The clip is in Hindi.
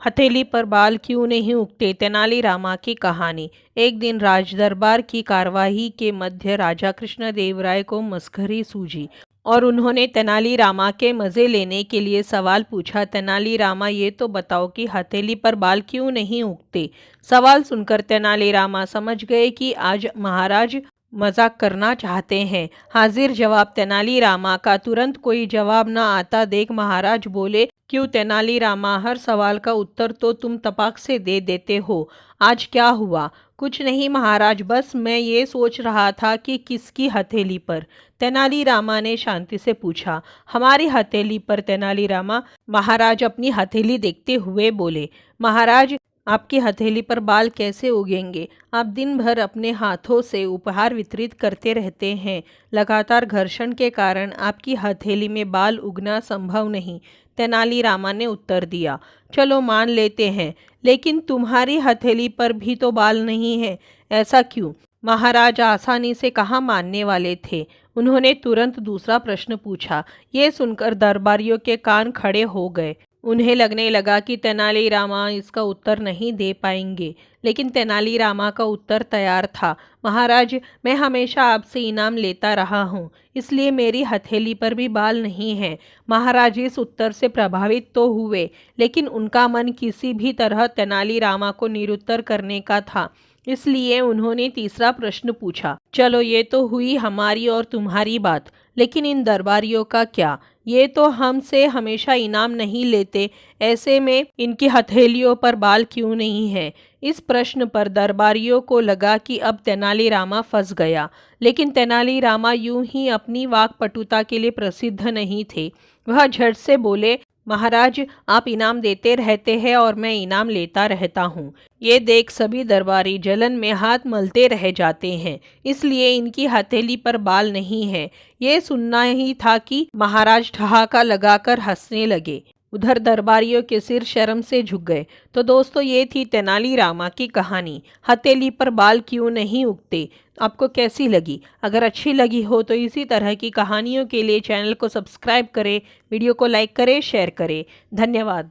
हथेली पर बाल क्यों नहीं उगते? तेनालीरामा की कहानी। एक दिन राजदरबार की कार्यवाही के मध्य राजा कृष्णदेव राय को मसखरी सूझी और उन्होंने तेनालीरामा के मजे लेने के लिए सवाल पूछा। तेनालीरामा, ये तो बताओ कि हथेली पर बाल क्यों नहीं उगते? सवाल सुनकर तेनालीरामा समझ गए कि आज महाराज मजाक करना चाहते हैं। हाजिर जवाब तेनालीरामा का। तुरंत कोई जवाब न आता देख महाराज बोले, क्यों तेनालीरामा, हर सवाल का उत्तर तो तुम तपाक से दे देते हो। आज क्या हुआ? कुछ नहीं महाराज, बस मैं ये सोच रहा था कि किसकी हथेली पर। तेनालीरामा ने शांति से पूछा। हमारी हथेली पर तेनालीरामा। महाराज अपनी हथेली देखते हुए बोले। महाराज, आपकी हथेली पर बाल कैसे उगेंगे? आप दिन भर अपने हाथों से उपहार वितरित करते रहते हैं। लगातार घर्षण के कारण आपकी हथेली में बाल उगना संभव नहीं। तेनालीरामा ने उत्तर दिया। चलो मान लेते हैं, लेकिन तुम्हारी हथेली पर भी तो बाल नहीं है। ऐसा क्यों? महाराज आसानी से कहाँ मानने वाले थे। उन्होंने तुरंत दूसरा प्रश्न पूछा। ये सुनकर दरबारियों के कान खड़े हो गए। उन्हें लगने लगा कि तेनालीरामा इसका उत्तर नहीं दे पाएंगे, लेकिन तेनालीरामा का उत्तर तैयार था। महाराज, मैं हमेशा आपसे इनाम लेता रहा हूँ, इसलिए मेरी हथेली पर भी बाल नहीं है। महाराज इस उत्तर से प्रभावित तो हुए, लेकिन उनका मन किसी भी तरह तेनालीरामा को निरुत्तर करने का था। इसलिए उन्होंने तीसरा प्रश्न पूछा। चलो, ये तो हुई हमारी और तुम्हारी बात, लेकिन इन दरबारियों का क्या? ये तो हमसे हमेशा इनाम नहीं लेते, ऐसे में इनकी हथेलियों पर बाल क्यों नहीं है? इस प्रश्न पर दरबारियों को लगा कि अब तेनालीरामा फंस गया, लेकिन तेनालीरामा यूं ही अपनी वाक्पटुता के लिए प्रसिद्ध नहीं थे। वह झट से बोले, महाराज, आप इनाम देते रहते हैं और मैं इनाम लेता रहता हूँ। ये देख सभी दरबारी जलन में हाथ मलते रह जाते हैं, इसलिए इनकी हथेली पर बाल नहीं है। ये सुनना ही था कि महाराज ठहाका लगाकर हंसने लगे। उधर दरबारियों के सिर शर्म से झुक गए। तो दोस्तों, ये थी तेनालीरामा की कहानी, हथेली पर बाल क्यों नहीं उगते। आपको कैसी लगी? अगर अच्छी लगी हो तो इसी तरह की कहानियों के लिए चैनल को सब्सक्राइब करें, वीडियो को लाइक करें, शेयर करें। धन्यवाद।